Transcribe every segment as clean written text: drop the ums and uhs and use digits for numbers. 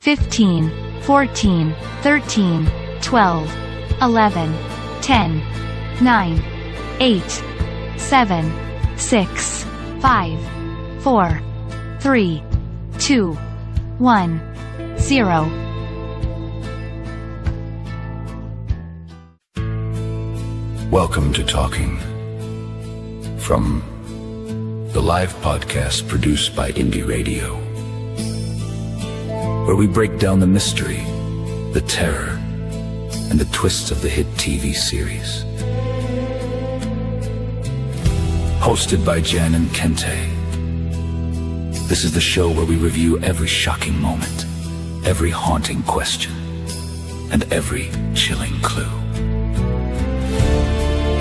15, 14, 13, 12, 11, 10, 9, 8, 7, 6, 5, 4, 3, 2, 1, 0. Welcome to Talking, from the live podcast produced by Indy Radio, where we break down the mystery, the terror, and the twists of the hit TV series. Hosted by Jen and Kinte, this is the show where we review every shocking moment, every haunting question, and every chilling clue.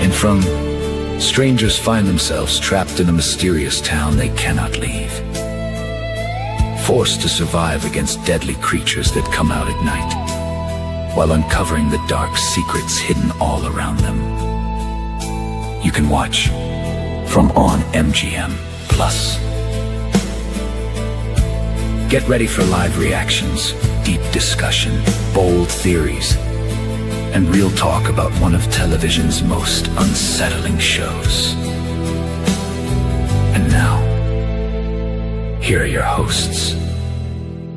And from strangers find themselves trapped in a mysterious town they cannot leave, forced to survive against deadly creatures that come out at night, while uncovering the dark secrets hidden all around them. You can watch from on MGM Plus. Get ready for live reactions, deep discussion, bold theories, and real talk about one of television's most unsettling shows. And now, here are your hosts,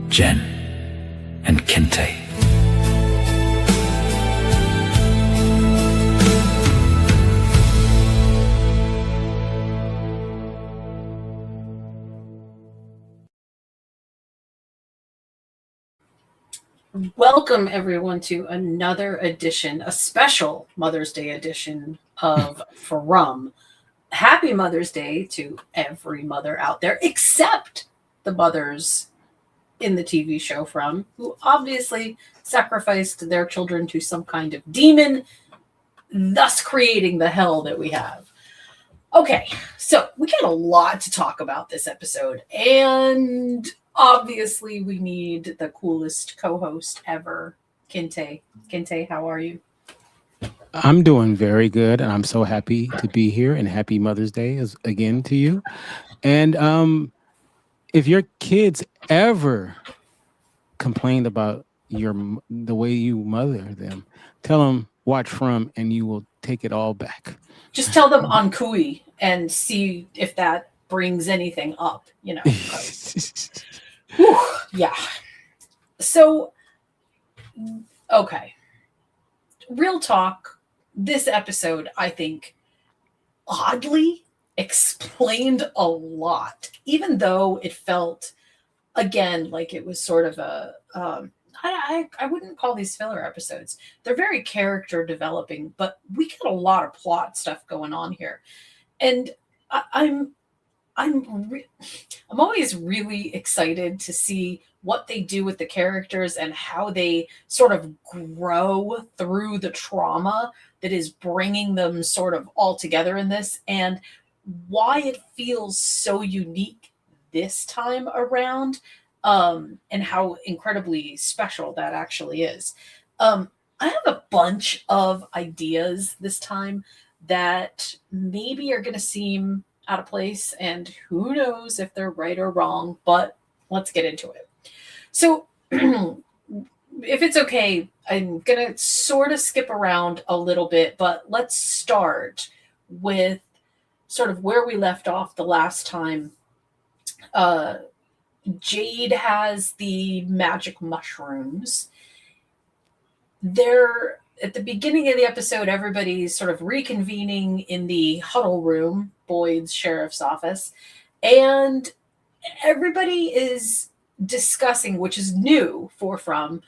Jen and Kinte. Welcome everyone to another edition, a special Mother's Day edition of From. Happy Mother's Day to every mother out there, except the mothers in the TV show From, who obviously sacrificed their children to some kind of demon, thus creating the hell that we have. Okay, so we got a lot to talk about this episode, and obviously, we need the coolest co-host ever, Kinte. Kinte, how are you? I'm doing very good, and I'm so happy to be here, and happy Mother's Day again to you. And if your kids ever complained about the way you mother them, tell them watch From, and you will take it all back. Just tell them on Kui and see if that brings anything up, you know. Whew, yeah. So, okay. Real talk. This episode, I think, oddly explained a lot, even though it felt, again, like it was sort of a, I wouldn't call these filler episodes. They're very character developing, but we get a lot of plot stuff going on here. And I'm always really excited to see what they do with the characters and how they sort of grow through the trauma that is bringing them sort of all together in this, and why it feels so unique this time around, and how incredibly special that actually is. I have a bunch of ideas this time that maybe are going to seem out of place, and who knows if they're right or wrong, but let's get into it. So if it's okay, I'm gonna sort of skip around a little bit, but let's start with sort of where we left off the last time. Jade has the magic mushrooms. They're at the beginning of the episode, everybody's sort of reconvening in the huddle room, Boyd's sheriff's office, and everybody is discussing, which is new for From,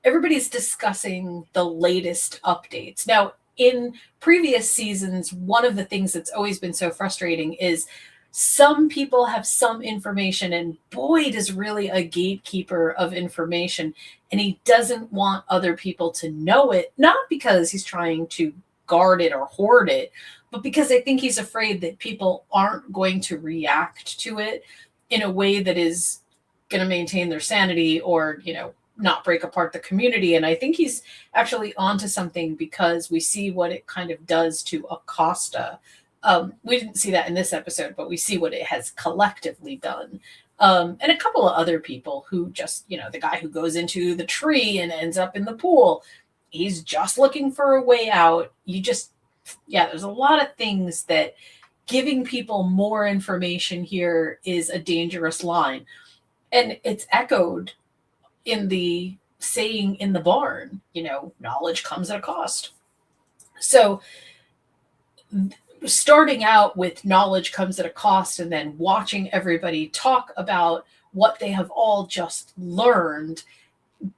everybody's discussing the latest updates. Now, in previous seasons, one of the things that's always been so frustrating is some people have some information, and Boyd is really a gatekeeper of information, and he doesn't want other people to know it, not because he's trying to guard it or hoard it, but because I think he's afraid that people aren't going to react to it in a way that is going to maintain their sanity or, you know, not break apart the community. And I think he's actually onto something, because we see what it kind of does to Acosta. We didn't see that in this episode, but we see what it has collectively done. And a couple of other people who just, the guy who goes into the tree and ends up in the pool, he's just looking for a way out. There's a lot of things that giving people more information here is a dangerous line. And it's echoed in the saying in the barn, knowledge comes at a cost. So starting out with knowledge comes at a cost and then watching everybody talk about what they have all just learned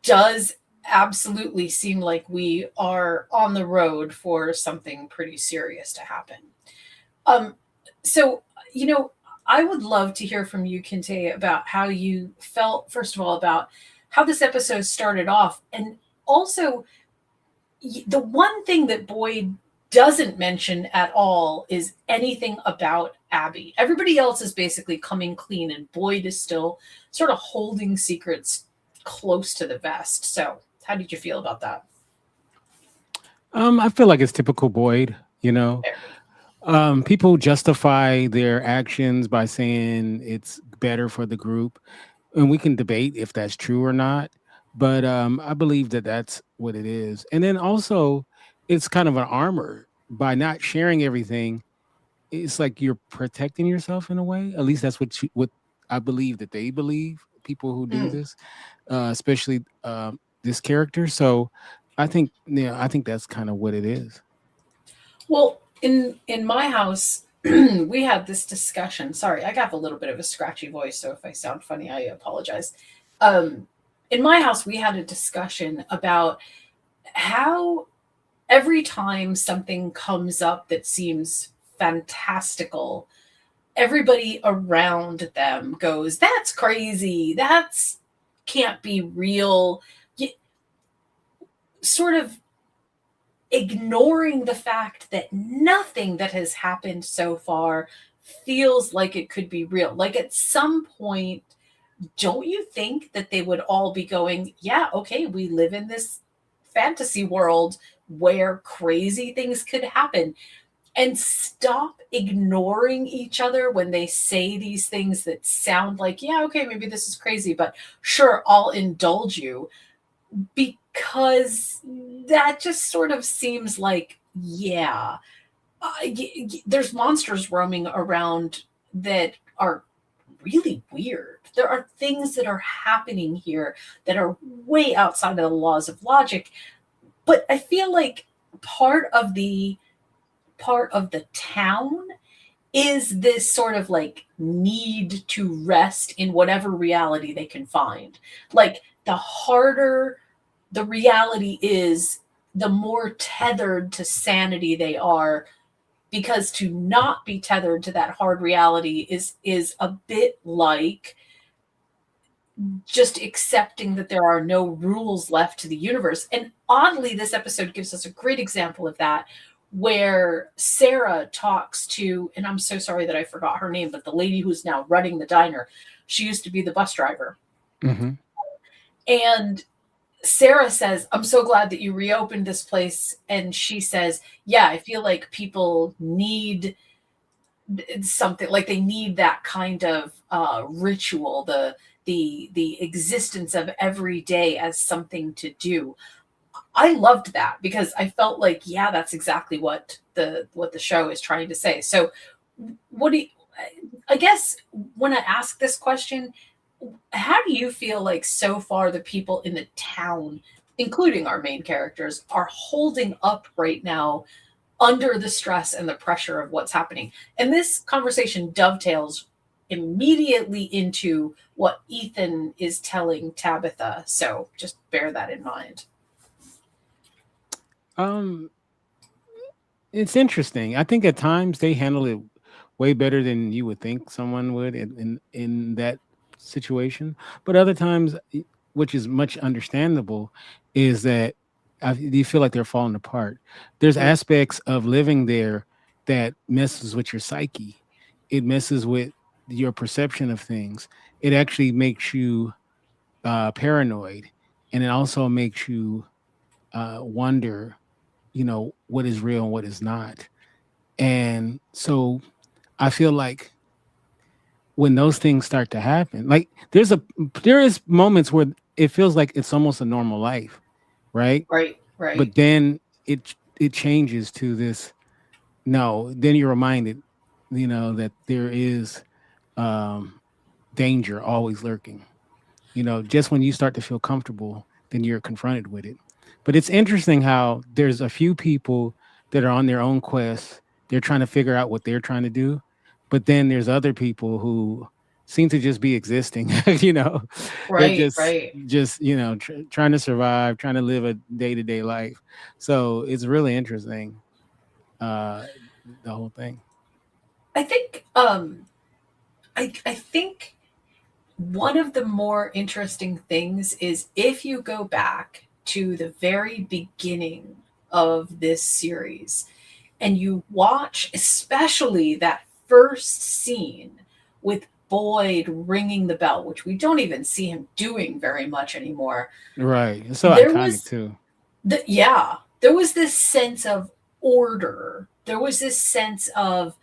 does absolutely seem like we are on the road for something pretty serious to happen. So, I would love to hear from you, Kinte, about how you felt, first of all, about how this episode started off. And also, the one thing that Boyd doesn't mention at all is anything about Abby. Everybody else is basically coming clean, and Boyd is still sort of holding secrets close to the vest. So, how did you feel about that? I feel like it's typical Boyd, People justify their actions by saying it's better for the group, and we can debate if that's true or not. But I believe that that's what it is. And then also, it's kind of an armor by not sharing everything. It's like you're protecting yourself in a way. At least that's what I believe that they believe. People who do this, especially this character. So I think that's kind of what it is. Well, in my house, we had this discussion. Sorry, I got a little bit of a scratchy voice, so if I sound funny, I apologize. In my house, we had a discussion about how every time something comes up that seems fantastical, everybody around them goes, "That's crazy. That's can't be real." Sort of ignoring the fact that nothing that has happened so far feels like it could be real. Like at some point, don't you think that they would all be going, yeah, okay, we live in this fantasy world where crazy things could happen, and stop ignoring each other when they say these things that sound like, yeah, okay, maybe this is crazy, but sure, I'll indulge you. Because that just sort of seems like, yeah, there's monsters roaming around that are really weird. There are things that are happening here that are way outside of the laws of logic. But I feel like part of the town is this sort of like need to rest in whatever reality they can find. Like the harder the reality is, the more tethered to sanity they are, because to not be tethered to that hard reality is a bit like just accepting that there are no rules left to the universe. And oddly, this episode gives us a great example of that, where Sara talks to, and I'm so sorry that I forgot her name, but the lady who's now running the diner. She used to be the bus driver. Mm-hmm. And Sara says, "I'm so glad that you reopened this place." And she says, "Yeah, I feel like people need something, like they need that kind of ritual, the existence of every day as something to do." I loved that because I felt like, yeah, that's exactly what the show is trying to say. So I guess when I ask this question, how do you feel like so far the people in the town, including our main characters, are holding up right now under the stress and the pressure of what's happening? And this conversation dovetails immediately into what Ethan is telling Tabitha. So just bear that in mind. It's interesting. I think at times they handle it way better than you would think someone would in that situation. But other times, which is much understandable, is that you feel like they're falling apart. There's aspects of living there that messes with your psyche. It messes with your perception of things. It actually makes you paranoid, and it also makes you wonder, what is real and what is not. And so I feel like when those things start to happen, like there is moments where it feels like it's almost a normal life, right? Right, right, But then it changes to this. No, then you're reminded, that there is um, danger always lurking. Just when you start to feel comfortable, then you're confronted with it. But it's interesting how there's a few people that are on their own quest. They're trying to figure out what they're trying to do. But then there's other people who seem to just be existing. They're right, right. trying to survive, trying to live a day-to-day life. So it's really interesting, uh, the whole thing. I think I think one of the more interesting things is if you go back to the very beginning of this series and you watch especially that first scene with Boyd ringing the bell, which we don't even see him doing very much anymore. Right. It's so There iconic was too. there was this sense of order. There was this sense of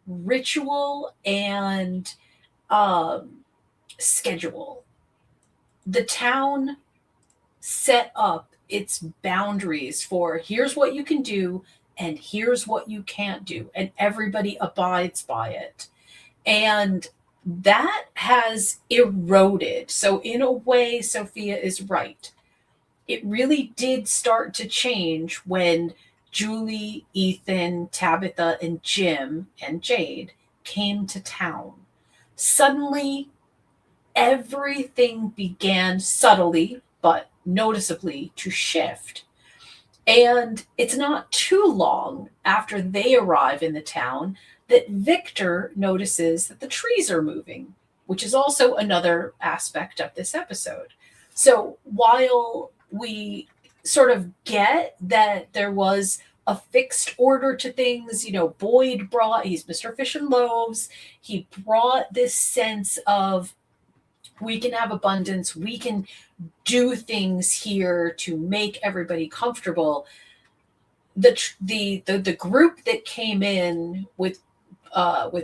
ritual and um, schedule. The town set up its boundaries for here's what you can do and here's what you can't do, and everybody abides by it. And that has eroded. So, in a way, Sophia is right. It really did start to change when Julie, Ethan, Tabitha, and Jim and Jade came to town. Suddenly, everything began subtly but noticeably to shift. And it's not too long after they arrive in the town that Victor notices that the trees are moving, which is also another aspect of this episode. So while we sort of get that there was a fixed order to things, Boyd brought, he's Mr. Fish and Loaves, he brought this sense of we can have abundance, we can do things here to make everybody comfortable. The group that came in with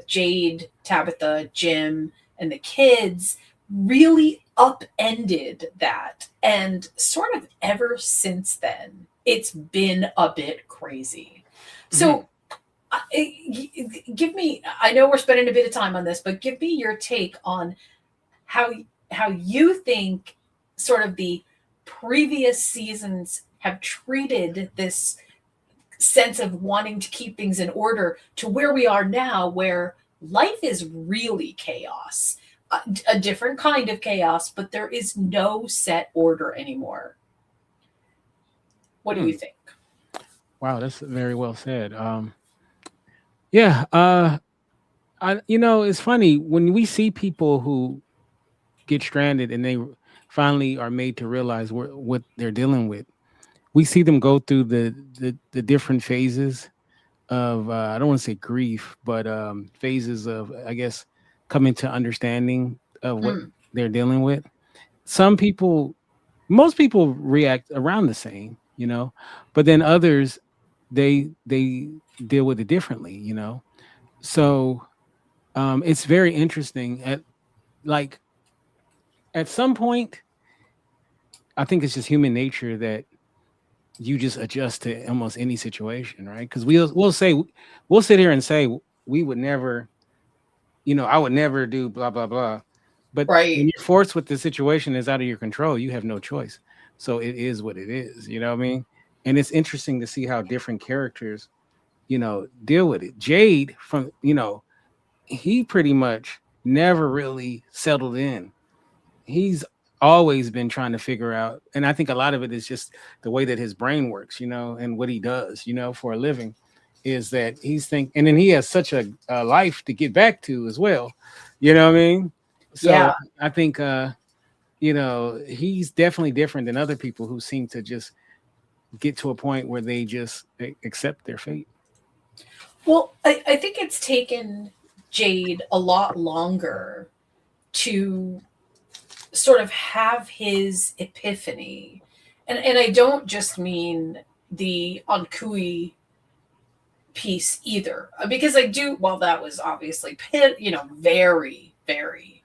Jade, Tabitha, Jim, and the kids really upended that, and sort of ever since then, it's been a bit crazy. Mhm. So, give me. I know we're spending a bit of time on this, but give me your take on how how you think sort of the previous seasons have treated this sense of wanting to keep things in order to where we are now, where life is really chaos, a different kind of chaos, but there is no set order anymore. What do Hmm. you think? Wow, that's very well said. Yeah, it's funny when we see people who get stranded and they finally are made to realize what they're dealing with. We see them go through the different phases of I don't want to say grief, but phases of, I guess, coming to understanding of what Mm, they're dealing with. Some people, most people react around the same, but then others they deal with it differently. So it's very interesting. Like at some point, I think it's just human nature that you just adjust to almost any situation, right? Because we'll sit here and say we would never, I would never do blah blah blah, but when right. you're forced with the situation is out of your control, you have no choice. So it is what it is. You know what I mean? And it's interesting to see how different characters, deal with it. Jade he pretty much never really settled in. He's always been trying to figure out, and I think a lot of it is just the way that his brain works, and what he does, for a living, is that and then he has such a life to get back to as well. You know what I mean? So Yeah. I think he's definitely different than other people who seem to just get to a point where they just accept their fate. Well, I think it's taken Jade a lot longer to sort of have his epiphany. And I don't just mean the Ankui piece either, because I do, well, that was obviously, very, very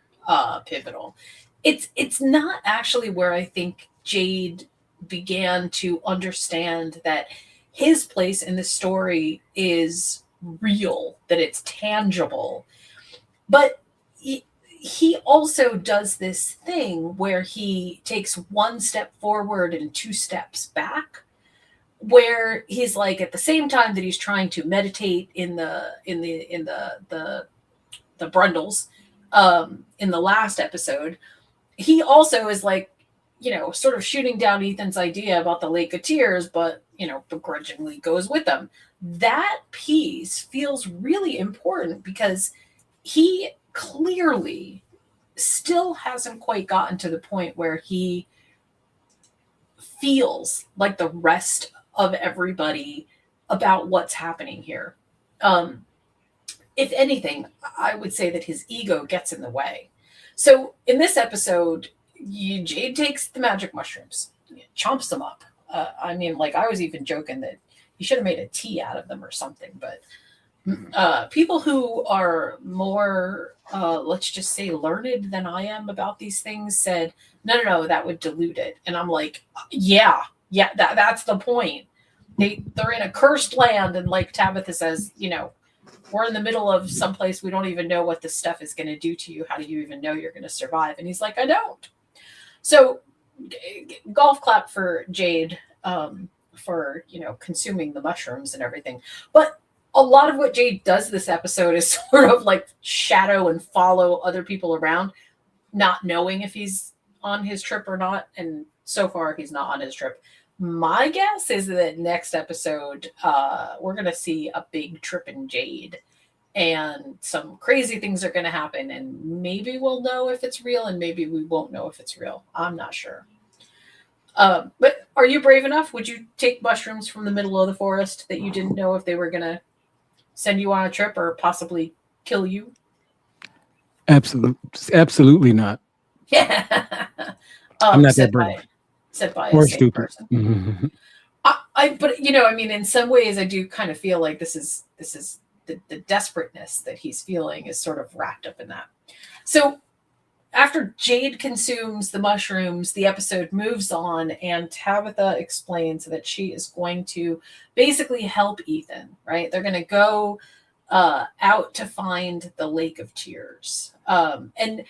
pivotal. It's not actually where I think Jade began to understand that his place in the story is real, that it's tangible. But he also does this thing where he takes one step forward and two steps back, where he's like, at the same time that he's trying to meditate in the Brundles, in the last episode, he also is like, sort of shooting down Ethan's idea about the Lake of Tears, but, begrudgingly goes with them. That piece feels really important because he clearly still hasn't quite gotten to the point where he feels like the rest of everybody about what's happening here. If anything, I would say that his ego gets in the way. So in this episode, Jade takes the magic mushrooms, chomps them up. I was even joking that he should have made a tea out of them or something. But people who are more, let's just say, learned than I am about these things said, no, that would dilute it. And I'm like, yeah, that's the point. They're in a cursed land, and like Tabitha says, we're in the middle of someplace we don't even know what this stuff is going to do to you. How do you even know you're going to survive? And he's like, I don't. So golf clap for Jade for, consuming the mushrooms and everything. But a lot of what Jade does this episode is sort of like shadow and follow other people around, not knowing if he's on his trip or not. And so far, he's not on his trip. My guess is that next episode, we're going to see a big trip in Jade, and some crazy things are going to happen, and maybe we'll know if it's real, and maybe we won't know if it's real. I'm not sure. But are you brave enough? Would you take mushrooms from the middle of the forest that you didn't know if they were going to send you on a trip or possibly kill you? Absolutely not. Yeah. I'm not that brave. Said by or a sane stupid. person. Mm-hmm. But in some ways, I do kind of feel like this is the desperateness that he's feeling is sort of wrapped up in that. So after Jade consumes the mushrooms, the episode moves on, and Tabitha explains that she is going to basically help Ethan, right? They're going to go out to find the Lake of Tears. And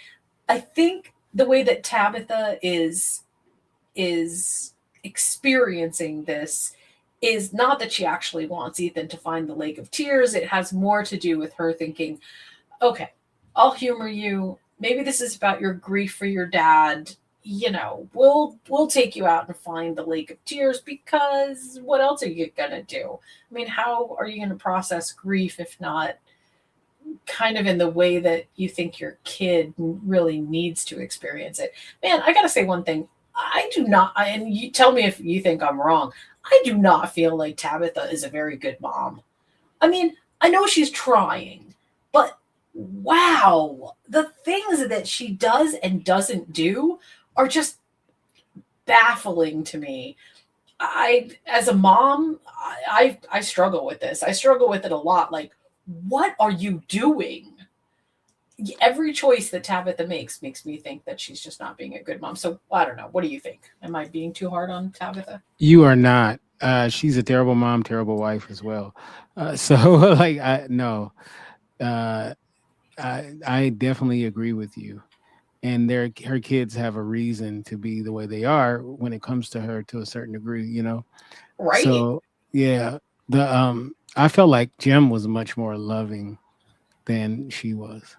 I think the way that Tabitha is experiencing this is not that she actually wants Ethan to find the Lake of Tears. It has more to do with her thinking, okay, I'll humor you. Maybe this is about your grief for your dad. We'll take you out and find the Lake of Tears, because what else are you gonna do? How are you gonna process grief if not kind of in the way that you think your kid really needs to experience it? Man, I gotta say one thing. I do not, and you tell me if you think I'm wrong, I do not feel like Tabitha is a very good mom. I know she's trying, but wow, the things that she does and doesn't do are just baffling to me. As a mom, I struggle with this. I struggle with it a lot. Like, what are you doing? Every choice that Tabitha makes me think that she's just not being a good mom. So I don't know. What do you think? Am I being too hard on Tabitha? You are not. She's a terrible mom, terrible wife as well. I definitely agree with you. And her kids have a reason to be the way they are when it comes to her to a certain degree, Right. So yeah, I felt like Jim was much more loving than she was.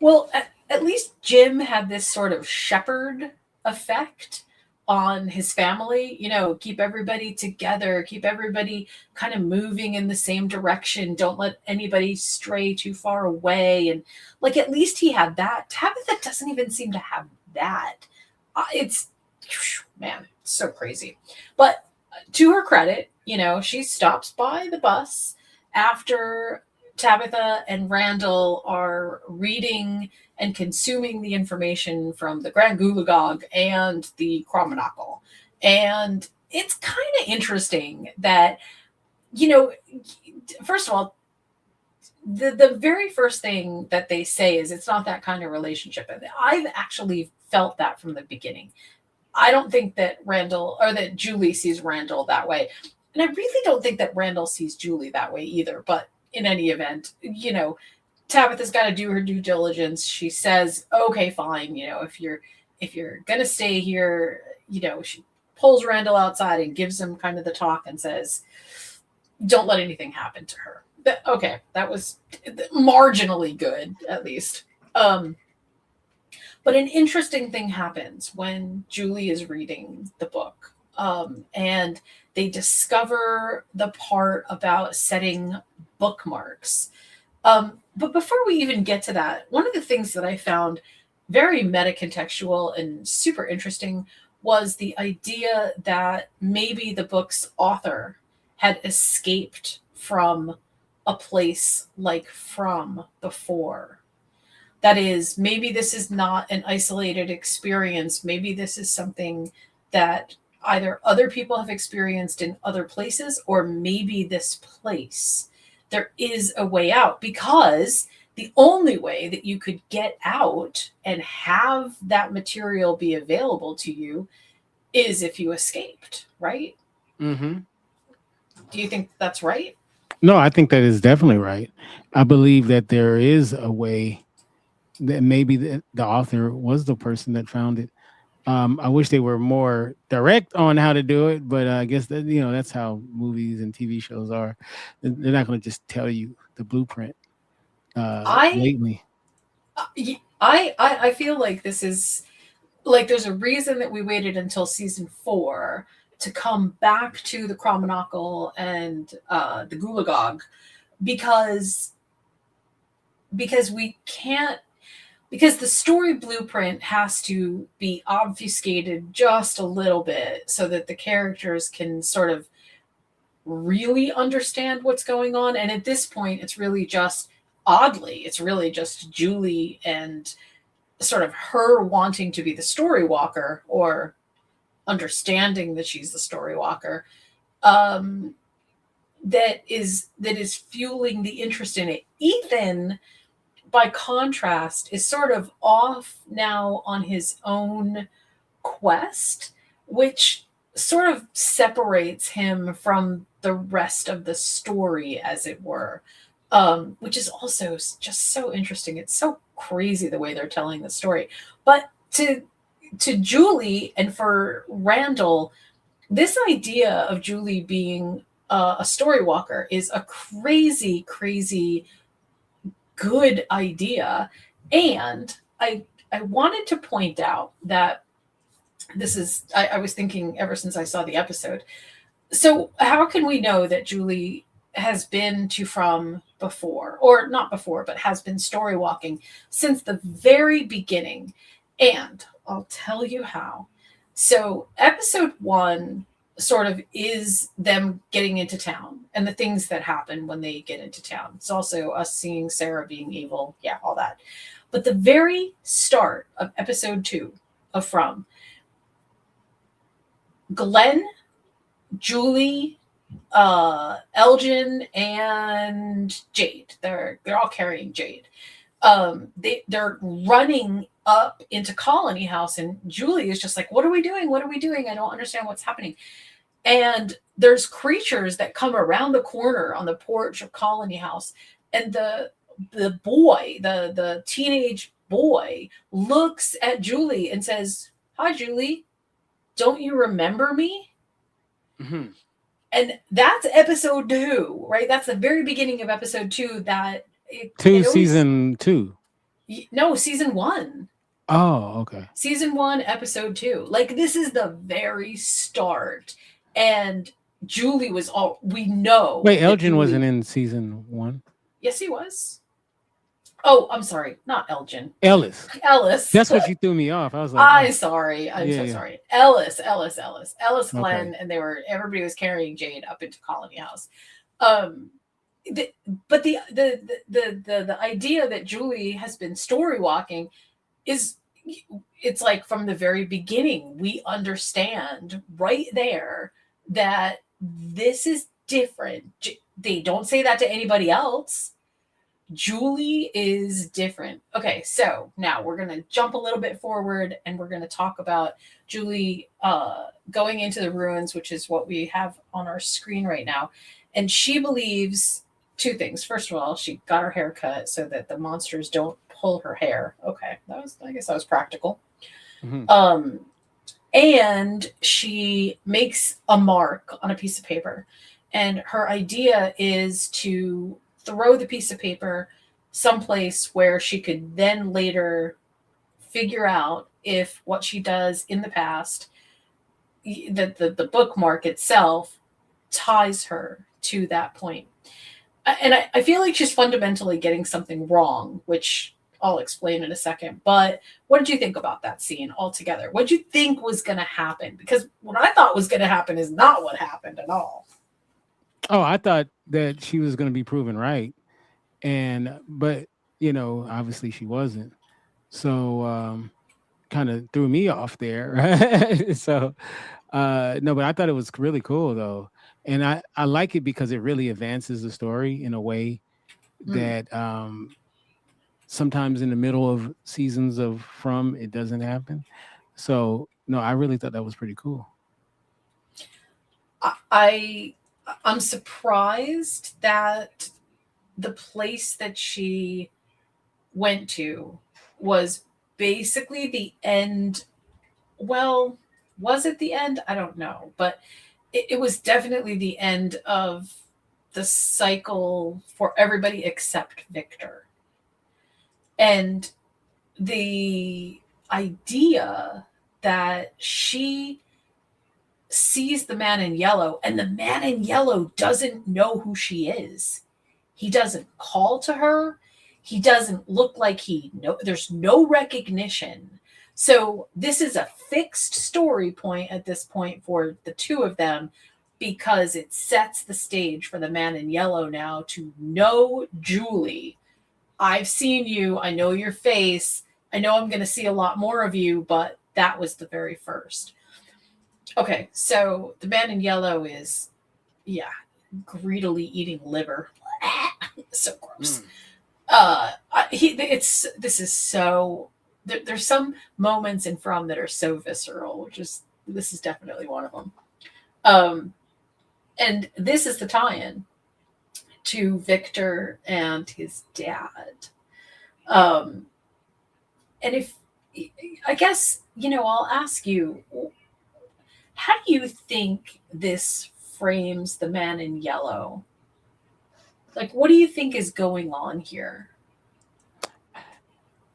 Well, at least Jim had this sort of shepherd effect on his family, keep everybody together, keep everybody kind of moving in the same direction. Don't let anybody stray too far away. And at least he had that. Tabitha doesn't even seem to have that. It's so crazy. But to her credit, she stops by the bus after Tabitha and Randall are reading and consuming the information from the Grand Gulagog and the Cromonacle. And it's kind of interesting that, first of all, the very first thing that they say is it's not that kind of relationship. And I've actually felt that from the beginning. I don't think that Randall or that Julie sees Randall that way. And I really don't think that Randall sees Julie that way either. But in any event, Tabitha's got to do her due diligence. She says, okay, fine. If you're going to stay here, she pulls Randall outside and gives him kind of the talk and says, don't let anything happen to her. Okay, that was marginally good, at least. But an interesting thing happens when Julie is reading the book, and they discover the part about setting bookmarks. But before we even get to that, one of the things that I found very meta-contextual and super interesting was the idea that maybe the book's author had escaped from a place like From before. That is, maybe this is not an isolated experience. Maybe this is something that either other people have experienced in other places, or maybe this place, there is a way out, because the only way that you could get out and have that material be available to you is if you escaped, right? Mm-hmm. Do you think that's right? No, I think that is definitely right. I believe that there is a way that maybe the author was the person that found it. I wish they were more direct on how to do it, but I guess that that's how movies and TV shows are. They're not going to just tell you the blueprint. Lately, I feel like this is like there's a reason that we waited until season 4 to come back to the Cromanacle and the Gulagog, because we can't, because the story blueprint has to be obfuscated just a little bit so that the characters can sort of really understand what's going on. And at this point, it's really just Julie and sort of her wanting to be the story walker, or understanding that she's the story walker, that is fueling the interest in it. Ethan, by contrast, is sort of off now on his own quest, which sort of separates him from the rest of the story, as it were, which is also just so interesting. It's so crazy the way they're telling the story. But to Julie and for Randall, this idea of Julie being a story walker is a crazy, crazy good idea. And I wanted to point out that this is, I was thinking ever since I saw the episode. So how can we know that Julie has been to From before, or not before, but has been story walking since the very beginning? And I'll tell you how. So episode 1 sort of is them getting into town and the things that happen when they get into town. It's also us seeing Sara being evil. Yeah, all that. But the very start of episode 2 of From, Glenn, Julie, Elgin, and Jade. They're all carrying Jade. They're running up into Colony House, and Julie is just like, what are we doing? What are we doing? I don't understand what's happening. And there's creatures that come around the corner on the porch of Colony House, and the boy, the teenage boy, looks at Julie and says, "Hi, Julie. Don't you remember me?" Mm-hmm. And that's episode 2, right? That's the very beginning of episode 2. Season 2. No, season 1. Oh, okay. Season 1, episode 2. Like, this is the very start. And Julie was all, we know. Wait, Elgin wasn't in season 1? Yes, he was. Oh, I'm sorry. Not Elgin. Ellis. That's what you threw me off. I was like, I'm sorry. I'm so sorry. Ellis, Glenn, and everybody was carrying Jade up into Colony House. But the idea that Julie has been story walking it's like from the very beginning, we understand right there that this is different. They don't say that to anybody else. Julie is different. Okay, so now we're going to jump a little bit forward and we're going to talk about Julie going into the ruins, which is what we have on our screen right now. And she believes two things. First of all, she got her hair cut so that the monsters don't pull her hair. Okay, I guess that was practical. Mm-hmm. And she makes a mark on a piece of paper. And her idea is to throw the piece of paper someplace where she could then later figure out if what she does in the past, the bookmark itself, ties her to that point. And I feel like she's fundamentally getting something wrong, which I'll explain in a second. But what did you think about that scene altogether? What did you think was going to happen? Because what I thought was going to happen is not what happened at all. Oh, I thought that she was going to be proven right, but obviously she wasn't. So kind of threw me off there. Right? So no, but I thought it was really cool though, and I like it because it really advances the story in a way that sometimes in the middle of seasons of From it doesn't happen. So no, I really thought that was pretty cool. I'm surprised that the place that she went to was basically the end. Well, was it the end? I don't know, but it was definitely the end of the cycle for everybody except Victor. And the idea that she sees the man in yellow and the man in yellow doesn't know who she is. He doesn't call to her. He doesn't look like there's no recognition. So this is a fixed story point at this point for the two of them because it sets the stage for the man in yellow now to know Julie. I've seen you. I know your face. I know I'm going to see a lot more of you, but that was the very first. Okay, so the man in yellow is, greedily eating liver. So gross. This is so. There's some moments in From that are so visceral, this is definitely one of them. And this is the tie-in to Victor and his dad. And I guess, I'll ask you, how do you think this frames the man in yellow? Like, what do you think is going on here?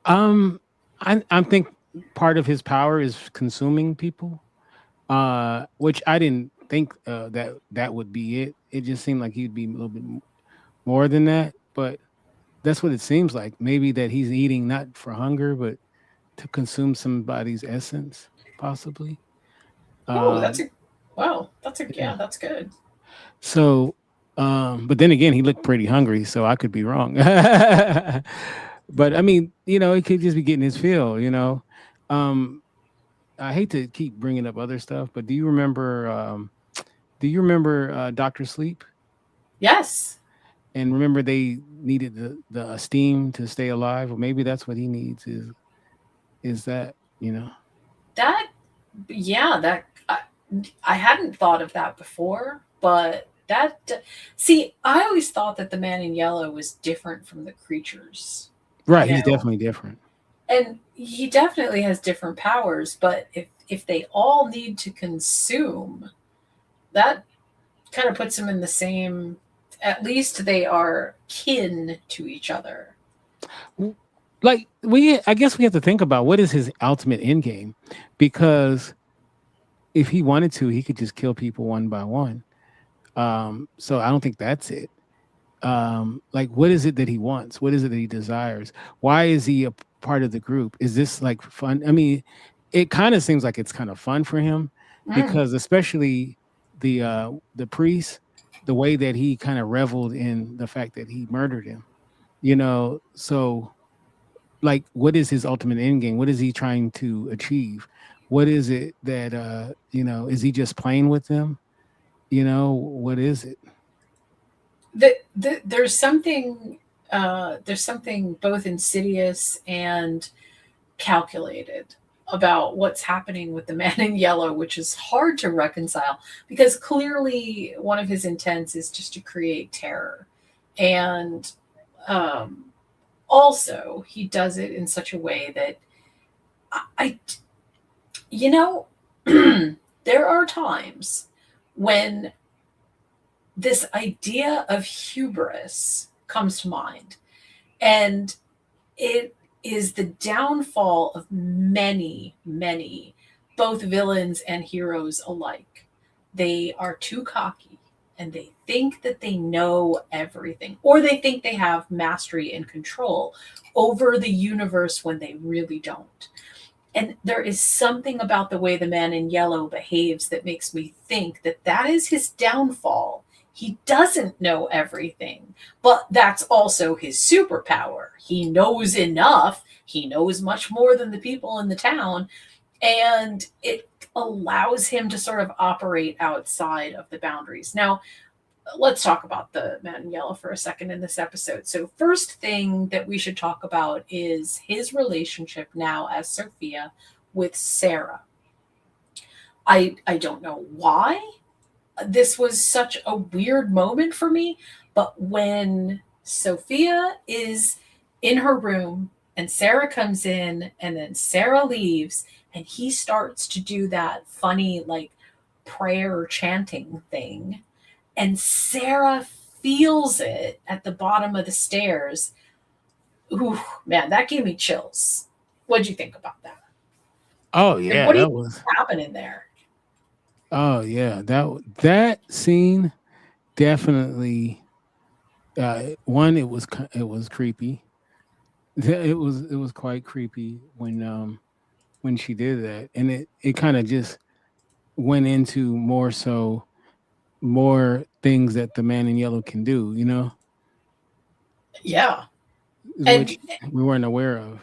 I think part of his power is consuming people, which I didn't think that would be it. It just seemed like he'd be a little bit more than that, but that's what it seems like. Maybe that he's eating not for hunger, but to consume somebody's essence, possibly. That's Yeah. that's good. So, but then again, he looked pretty hungry, so I could be wrong. But I mean, he could just be getting his fill. Um, I hate to keep bringing up other stuff, but do you remember? Doctor Sleep? Yes. And remember, they needed the steam to stay alive. Well, maybe that's what he needs. Is that That, I hadn't thought of that before, but see, I always thought that the man in yellow was different from the creatures. Right? He's definitely different, and he definitely has different powers. But if they all need to consume, that kind of puts them in the same. At least they are kin to each other. like I guess we have to think about what is his ultimate end game, because if he wanted to, he could just kill people one by one. So I don't think that's it. Like, what is it that he wants? What is it that he desires? Why is he a part of the group? Is this like fun? I mean, it kind of seems like it's kind of fun for him because especially the priest, the way that he kind of reveled in the fact that he murdered him, so like, what is his ultimate end game? What is he trying to achieve? What is it that is he just playing with them? What is it? There's something there's something both insidious and calculated about what's happening with the man in yellow, which is hard to reconcile because clearly one of his intents is just to create terror. And also, he does it in such a way that I you know, there are times when this idea of hubris comes to mind. And it is the downfall of many, many, both villains and heroes alike. They are too cocky and they think that they know everything, or they think they have mastery and control over the universe when they really don't. And there is something about the way the man in yellow behaves that makes me think that that is his downfall. He doesn't know everything, but that's also his superpower. He knows enough. He knows much more than the people in the town. And it allows him to sort of operate outside of the boundaries. Now, let's talk about the man in yellow for a second in this episode. So, first thing that we should talk about is his relationship now as Sophia with Sara. I don't know why this was such a weird moment for me, but when Sophia is in her room and Sara comes in and then Sara leaves and he starts to do that funny like prayer chanting thing, and Sara feels it at the bottom of the stairs. Ooh, man, that gave me chills. What'd you think about that? Oh And yeah, what do you that think was. happening there? Oh yeah, that scene definitely. One, it was creepy. It was quite creepy when she did that, and it kind of just went into more things that the man in yellow can do. Yeah. And Which we weren't aware of.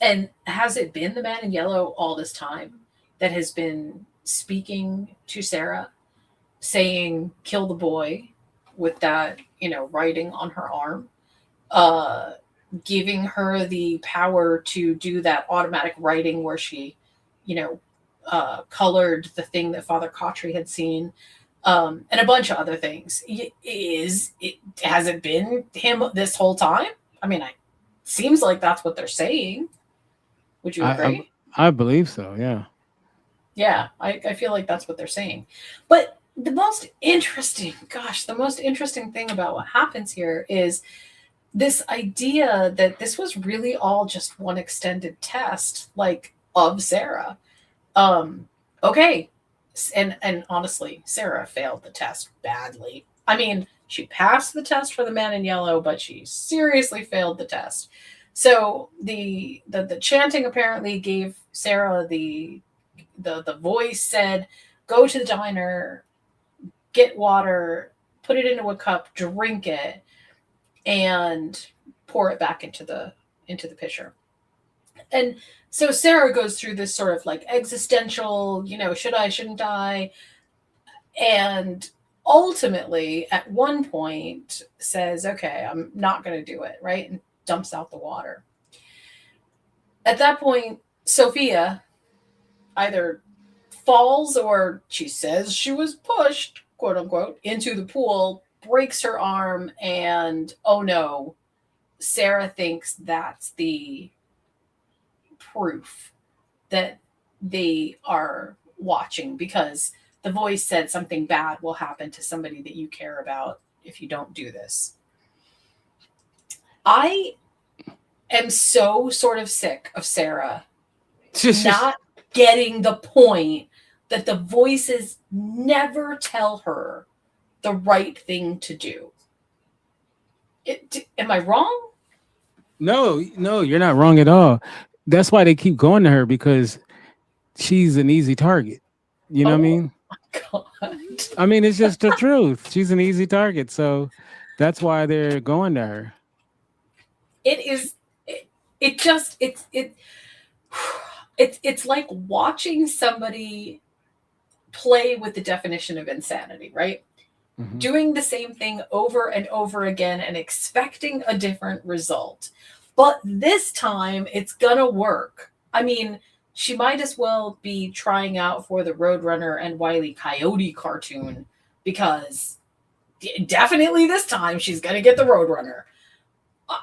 and has it been the man in yellow all this time that has been speaking to Sara, saying kill the boy with that, writing on her arm? Uh Giving her the power to do that automatic writing where she, you know, colored the thing that Father Cautry had seen, and a bunch of other things. Has it been him this whole time? I mean, I seems like that's what they're saying. Would you I agree? I believe so. Yeah. Yeah, I feel like that's what they're saying. But the most interesting thing about what happens here is this idea that this was really all just one extended test, like of Sara. Um, okay, and honestly, Sara failed the test badly. I mean, she passed the test for the man in yellow, but she seriously failed the test. So the chanting apparently gave Sara the voice said, "Go to the diner, get water, put it into a cup, drink it, and pour it back into the pitcher." And so Sara goes through this sort of like existential, should I, shouldn't I? And ultimately, at one point, says, okay, I'm not going to do it, right? And dumps out the water. At that point, Sophia either falls or she says she was pushed, quote unquote, into the pool, breaks her arm, and oh no, Sara thinks that's the proof that they are watching because the voice said something bad will happen to somebody that you care about if you don't do this. I am so sort of sick of Sara not getting the point that the voices never tell her the right thing to do. Am I wrong? No, no, you're not wrong at all. That's why they keep going to her because she's an easy target. You know what I Oh mean? my God. I mean, it's just the truth. She's an easy target, so that's why they're going to her. It is, it just, it's like watching somebody play with the definition of insanity, right? doing the same thing over and over again and expecting a different result. But this time it's gonna work. I mean, she might as well be trying out for the Roadrunner and Wile E. Coyote cartoon, because definitely this time she's gonna get the Roadrunner.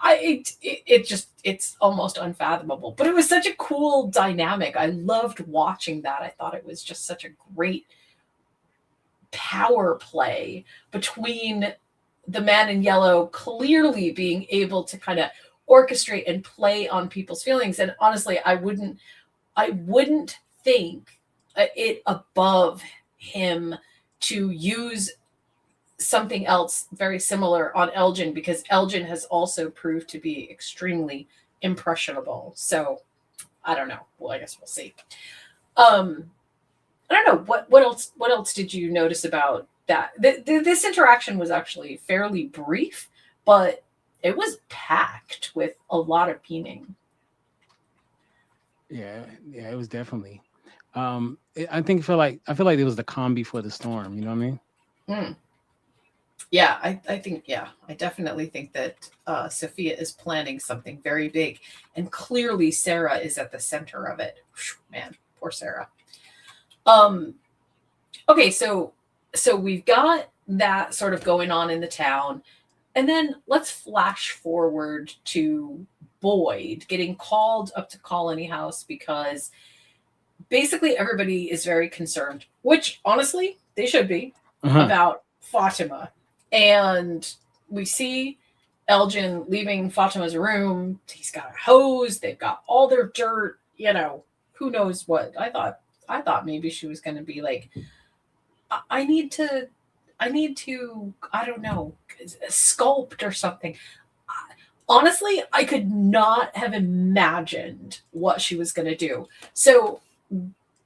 It's almost unfathomable, but it was such a cool dynamic. I loved watching that. I thought it was just such a great power play between the man in yellow clearly being able to kind of orchestrate and play on people's feelings. And honestly, I wouldn't think it above him to use something else very similar on Elgin, because Elgin has also proved to be extremely impressionable. So I don't know. Well, I guess we'll see. I don't know what else did you notice about that? This interaction was actually fairly brief, but it was packed with a lot of meaning. Yeah, it was definitely. I feel like it was the calm before the storm. You know what I mean? Yeah, I definitely think that Sophia is planning something very big, and clearly Sara is at the center of it. Man, poor Sara. Okay, so we've got that sort of going on in the town, and then let's flash forward to Boyd getting called up to Colony House because basically everybody is very concerned, which honestly they should be, about Fatima. And we see Elgin leaving Fatima's room. He's got a hose. They've got all their dirt. You know, who knows what? I thought maybe she was going to be like, I need to, I don't know, sculpt or something. Honestly, I could not have imagined what she was going to do. So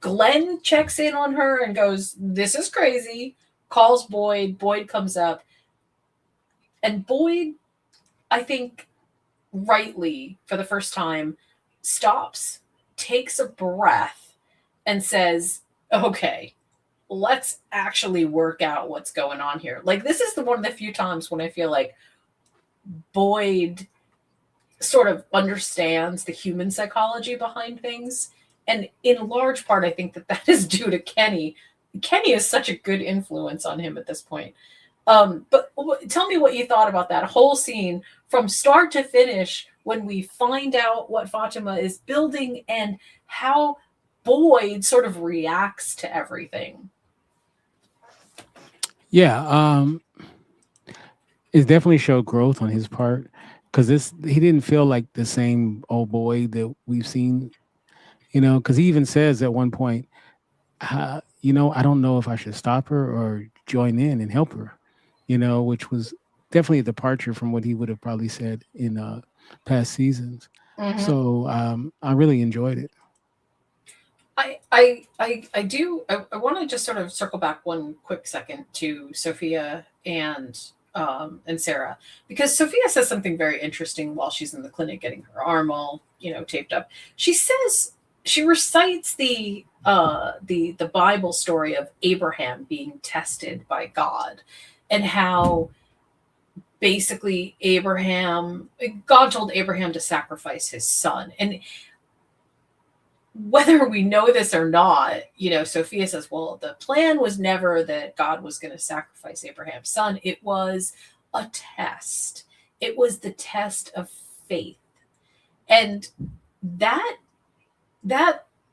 Glenn checks in on her and goes, "This is crazy," calls Boyd. Boyd comes up. And Boyd, I think, rightly, for the first time, stops, takes a breath, and says, "Okay, let's actually work out what's going on here." Like, this is one of the few times when I feel like Boyd sort of understands the human psychology behind things. And in large part, I think that is due to Kenny. Kenny is such a good influence on him at this point. But tell me what you thought about that whole scene from start to finish when we find out what Fatima is building and how Boyd sort of reacts to everything. Yeah, it definitely showed growth on his part, because he didn't feel like the same old boy that we've seen, because he even says at one point, I don't know if I should stop her or join in and help her, which was definitely a departure from what he would have probably said in past seasons. Mm-hmm. So I really enjoyed it. I do. I want to just sort of circle back one quick second to Sophia and Sara, because Sophia says something very interesting while she's in the clinic getting her arm all taped up. She recites the Bible story of Abraham being tested by God, and how basically God told Abraham to sacrifice his son. And whether we know this or not, Sophia says, well, the plan was never that God was going to sacrifice Abraham's son. It was a test. It was the test of faith. And that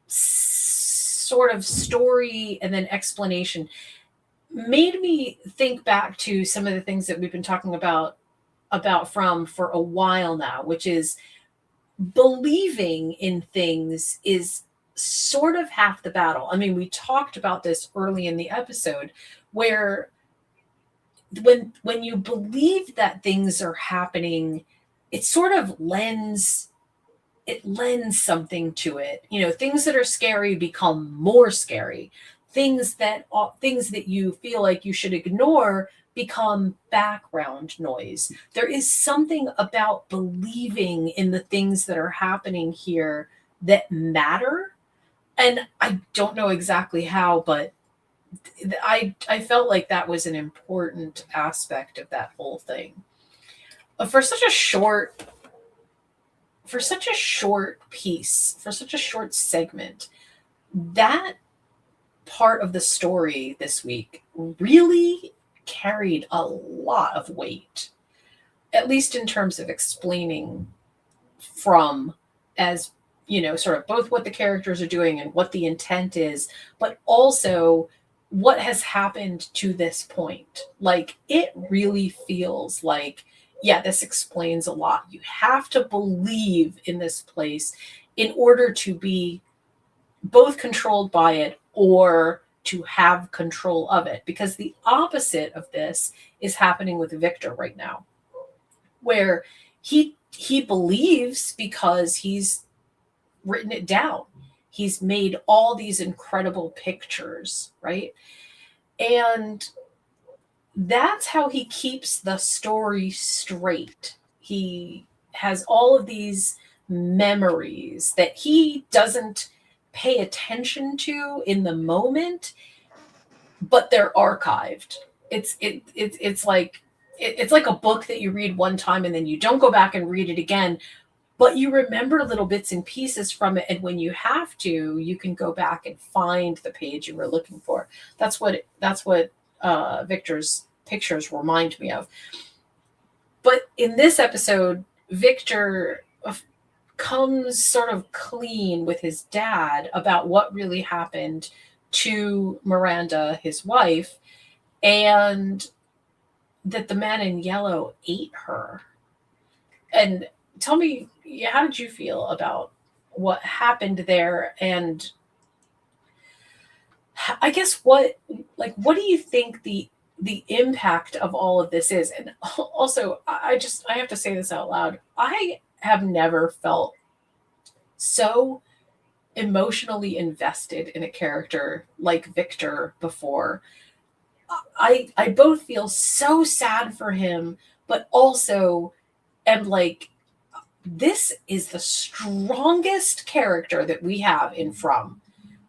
sort of story and then explanation made me think back to some of the things that we've been talking about for a while now, which is believing in things is sort of half the battle. I mean, we talked about this early in the episode, where when you believe that things are happening, it sort of lends something to it. Things that are scary become more scary. Things that you feel like you should ignore become background noise. There is something about believing in the things that are happening here that matter. And I don't know exactly how, but I felt like that was an important aspect of that whole thing. For such a short piece, for such a short segment, that part of the story this week really carried a lot of weight, at least in terms of explaining from, as sort of both what the characters are doing and what the intent is, but also what has happened to this point. Like, it really feels like, yeah, this explains a lot. You have to believe in this place in order to be both controlled by it or to have control of it. Because the opposite of this is happening with Victor right now, where he believes because he's written it down. He's made all these incredible pictures, right? And that's how he keeps the story straight. He has all of these memories that he doesn't pay attention to in the moment, but they're archived. It's like a book that you read one time and then you don't go back and read it again, but you remember little bits and pieces from it, and when you have to, you can go back and find the page you were looking for. That's what Victor's pictures remind me of. But in this episode, Victor comes sort of clean with his dad about what really happened to Miranda, his wife, and that the man in yellow ate her. And tell me, how did you feel about what happened there? And I guess what do you think the impact of all of this is? And also, I have to say this out loud. I have never felt so emotionally invested in a character like Victor before. I both feel so sad for him, but also am like, this is the strongest character that we have in From.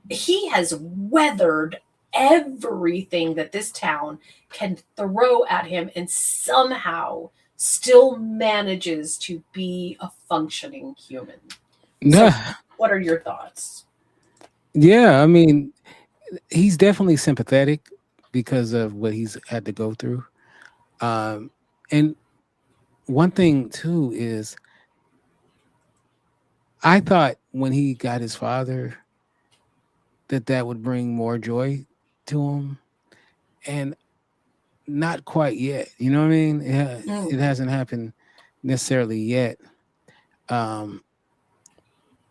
He has weathered everything that this town can throw at him and somehow still manages to be a functioning human. So, what are your thoughts? Yeah, I mean, he's definitely sympathetic because of what he's had to go through. And one thing too is, I thought when he got his father that would bring more joy to him, and not quite yet. You know what I mean? It hasn't happened necessarily yet.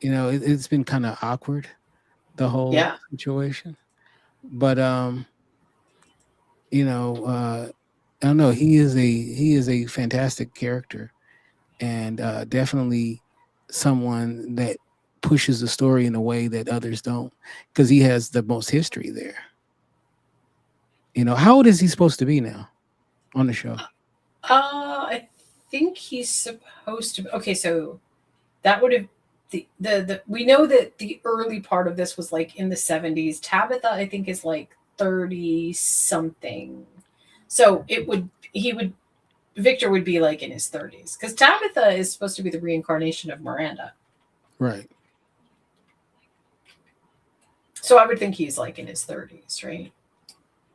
It's been kind of awkward, the whole situation. But I don't know. He is a fantastic character, and definitely someone that pushes the story in a way that others don't, because he has the most history there. How old is he supposed to be now on the show? I think he's supposed to. Okay, so that would have the we know that the early part of this was like in the 70s. Tabitha, I think, is like 30 something. So Victor would be like in his 30s, because Tabitha is supposed to be the reincarnation of Miranda. Right. So I would think he's like in his 30s, right?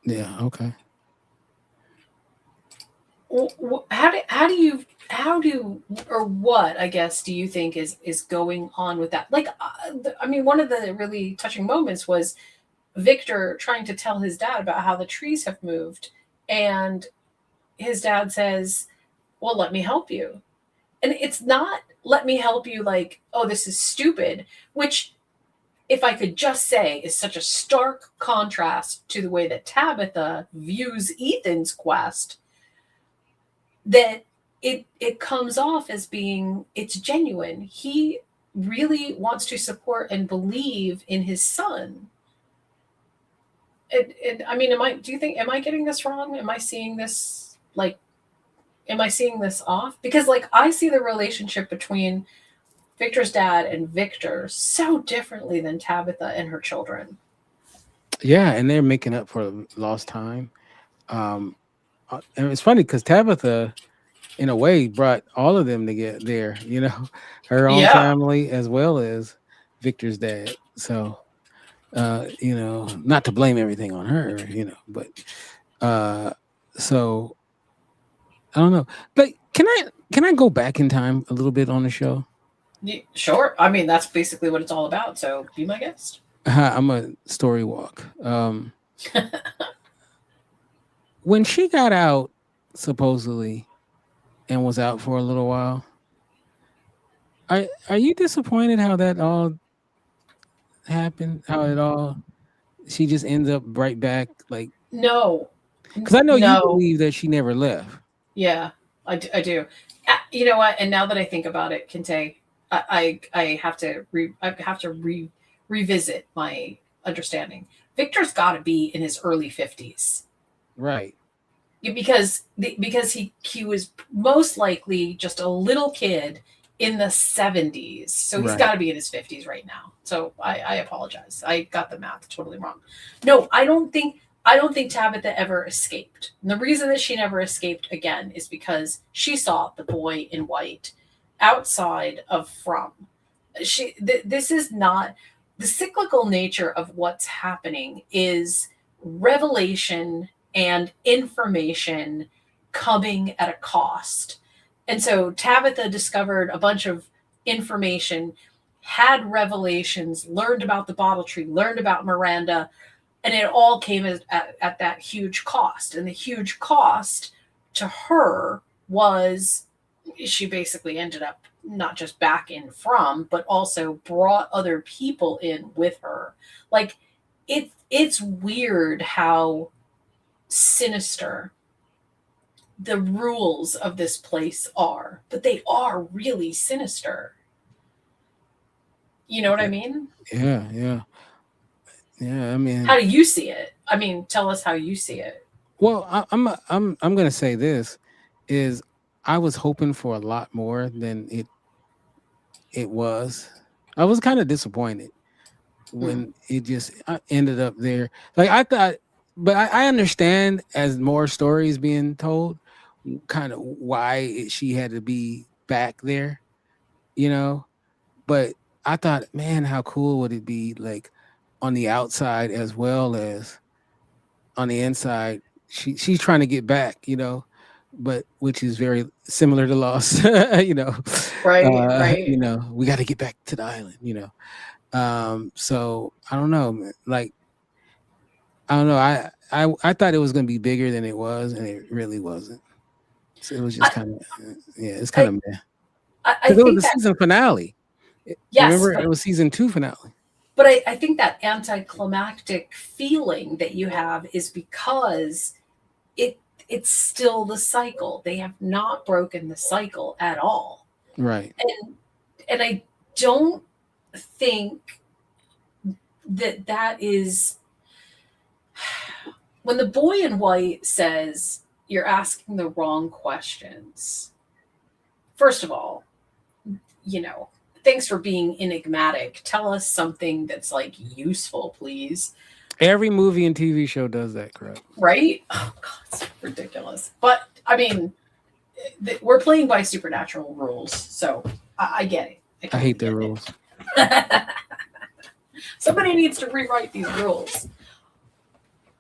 Yeah. Okay. What, I guess, do you think is going on with that? Like, I mean, one of the really touching moments was Victor trying to tell his dad about how the trees have moved, and his dad says, well, let me help you. And it's not let me help you like, oh, this is stupid, which, if I could just say, is such a stark contrast to the way that Tabitha views Ethan's quest, that it comes off as being, it's genuine. He really wants to support and believe in his son. I mean, am I getting this wrong? Am I seeing this off? Because like, I see the relationship between Victor's dad and Victor so differently than Tabitha and her children. Yeah, and they're making up for lost time. Um, and it's funny because Tabitha, in a way, brought all of them to get there. Her own Yeah. family as well as Victor's dad. So, not to blame everything on her, but uh, so I don't know. But can I go back in time a little bit on the show? Sure. I mean, that's basically what it's all about. So be my guest. I'm a story walk. When she got out, supposedly, and was out for a little while, are you disappointed how that all happened? How it all she just ends up right back, like, No. because I know you No. believe that she never left. Yeah, I do. You know what? And now that I think about it, Kinte, I have to revisit my understanding. Victor's got to be in his early 50s. Right. Because he was most likely just a little kid in the 70s. So he's Right. got to be in his 50s right now. So I apologize. I got the math totally wrong. No, I don't think Tabitha ever escaped. And the reason that she never escaped again is because she saw the boy in white outside of From. This is not the cyclical nature of what's happening is revelation and information coming at a cost. And so Tabitha discovered a bunch of information, had revelations, learned about the bottle tree, learned about Miranda, and it all came at that huge cost. And the huge cost to her was she basically ended up not just back in From, but also brought other people in with her. Like it's weird how sinister the rules of this place are, but they are really sinister. You know what I mean? Yeah. Yeah. Yeah. I mean, How do you see it? I mean, tell us how you see it. well, I'm gonna say this is I was hoping for a lot more than it was. I was kind of disappointed Hmm. when it just ended up there. Like I thought, but I understand as more stories being told, kind of why she had to be back there, you know. But I thought, man, how cool would it be, like on the outside as well as on the inside? She's trying to get back, but which is very similar to Lost, Right, right. we got to get back to the island, so I don't know, man. Like I don't know. I thought it was gonna be bigger than it was, and it really wasn't. So it was just I, kind of yeah, it's kind I, of meh. I Because it was think the that season finale. yes, Remember, it was season 2 finale. but I think that anticlimactic feeling that you have is because it's still the cycle. They have not broken the cycle at all. Right. And I don't think that is when the boy in white says you're asking the wrong questions. First of all, thanks for being enigmatic. Tell us something that's like useful, please. Every movie and TV show does that, correct? Right? Oh god, it's ridiculous. But I mean, we're playing by supernatural rules, so I get it. I hate their get rules. it. Somebody needs to rewrite these rules.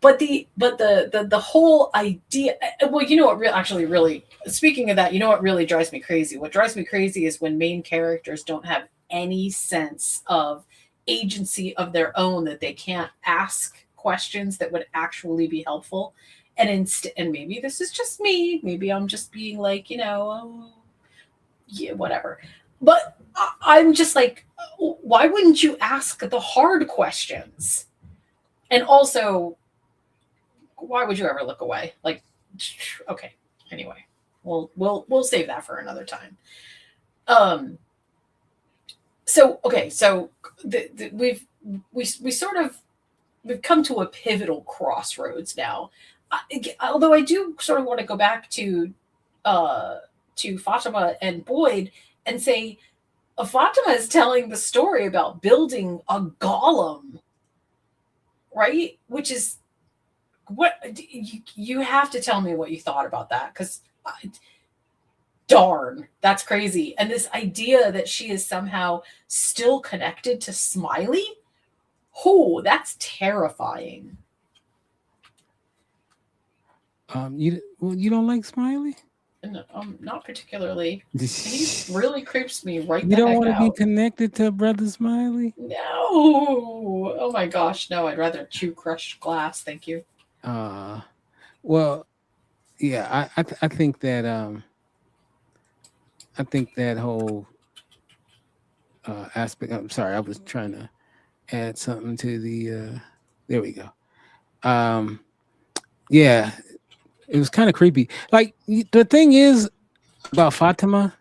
But the whole idea. Well, you know what? Actually, really, speaking of that, you know what really drives me crazy? What drives me crazy is when main characters don't have any sense of agency of their own, that they can't ask questions that would actually be helpful. And maybe this is just me. Maybe I'm just being like, oh, yeah, whatever. But I'm just like, why wouldn't you ask the hard questions? And also, why would you ever look away? Like, okay. Anyway, we'll save that for another time. So okay, so we sort of we've come to a pivotal crossroads now. Although I do sort of want to go back to Fatima and Boyd and say Fatima is telling the story about building a golem. right? Which is what you have to tell me what you thought about that, because darn, that's crazy. And this idea that she is somehow still connected to Smiley, oh, that's terrifying. You don't like Smiley? And not particularly. He really creeps me right You the don't heck want to be out. connected to Brother Smiley? No. Oh my gosh, no. I'd rather chew crushed glass. Thank you. Well, yeah, I think that I think that whole aspect. I'm sorry, I was trying to add something to the. There we go. Um, yeah, it was kind of creepy. Like the thing is about Fatima,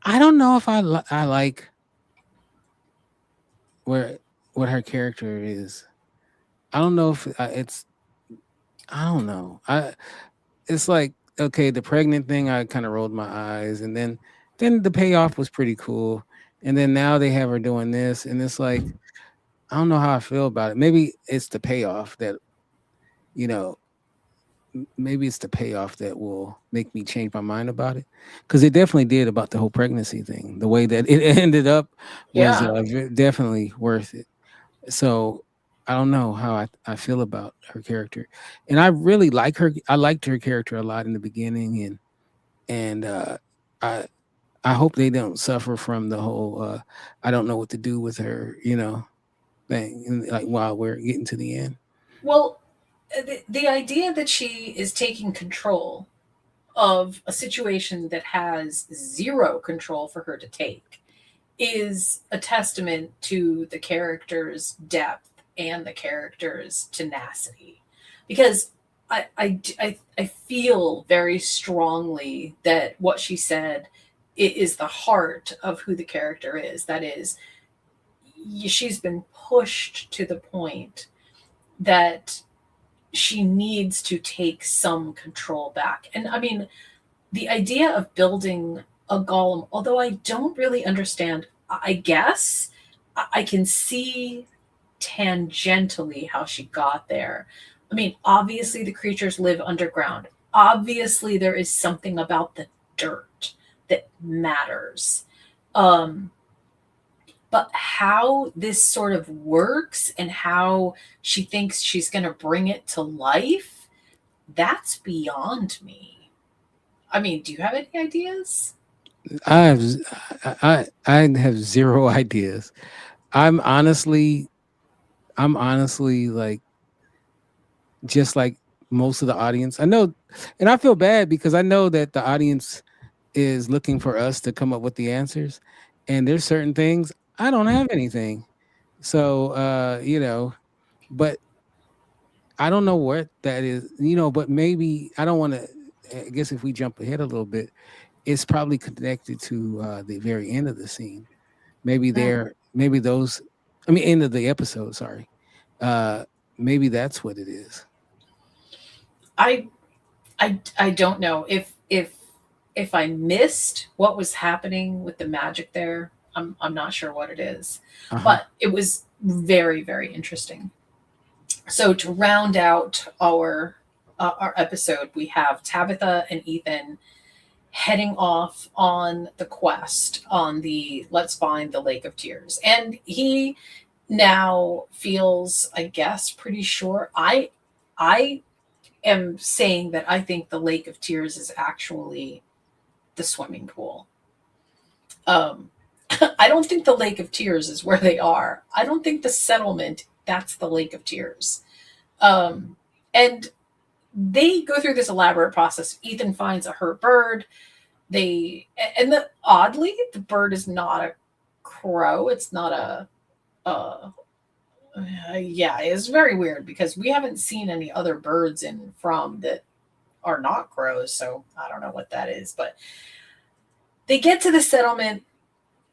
I don't know if I like where what her character is. I don't know if it's. I don't know. It's like okay, the pregnant thing. I kind of rolled my eyes, and then the payoff was pretty cool. And then now they have her doing this, and it's like I don't know how I feel about it. Maybe it's the payoff that you know. Maybe it's the payoff that will make me change my mind about it, because it definitely did about the whole pregnancy thing. The way that it ended up was Yeah. definitely worth it. So I don't know how I feel about her character, and I really like her. I liked her character a lot in the beginning, and I I hope they don't suffer from the whole I don't know what to do with her, thing. Like while we're getting to the end. Well, the idea that she is taking control of a situation that has zero control for her to take is a testament to the character's depth and the character's tenacity. Because I feel very strongly that what she said is the heart of who the character is. That is, she's been pushed to the point that she needs to take some control back. And I mean, the idea of building a golem, although I don't really understand, I guess I can see tangentially how she got there. I mean, obviously the creatures live underground. Obviously there is something about the dirt that matters. Um, but how this sort of works and how she thinks she's going to bring it to life, that's beyond me. I mean, do you have any ideas? I have I have zero ideas. I'm honestly I'm honestly like just like most of the audience. I know, and I feel bad because I know that the audience is looking for us to come up with the answers, and there's certain things I don't have anything. So but I don't know what that is, but maybe I don't want to. I guess if we jump ahead a little bit, it's probably connected to the very end of the scene. Maybe Hmm. maybe those, I mean, end of the episode. Sorry, uh, maybe that's what it is. I I don't know if I missed what was happening with the magic there. I'm not sure what it is, Uh huh. but it was very very interesting. So to round out our episode, we have Tabitha and Ethan heading off on the quest on the let's find the Lake of Tears, and he now feels, I guess, pretty sure. I am saying that I think the Lake of Tears is actually the swimming pool. Um, I don't think the Lake of Tears is where they are. I don't think the settlement that's the Lake of Tears. And they go through this elaborate process. Ethan finds a hurt bird. They and the oddly, the bird is not a crow. It's not a yeah. It's very weird because we haven't seen any other birds in From that are not crows. So I don't know what that is, but they get to the settlement.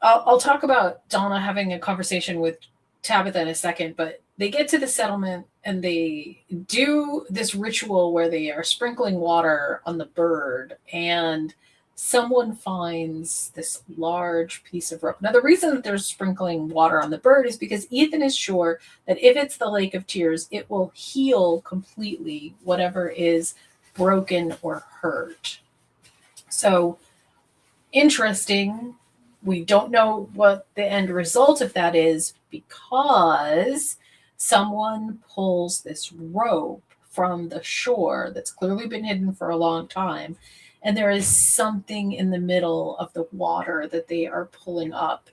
I'll talk about Donna having a conversation with Tabitha in a second, but they get to the settlement and they do this ritual where they are sprinkling water on the bird, and someone finds this large piece of rope. Now, the reason that they're sprinkling water on the bird is because Ethan is sure that if it's the Lake of Tears, it will heal completely whatever is broken or hurt. So, interesting. We don't know what the end result of that is because someone pulls this rope from the shore that's clearly been hidden for a long time, and there is something in the middle of the water that they are pulling up.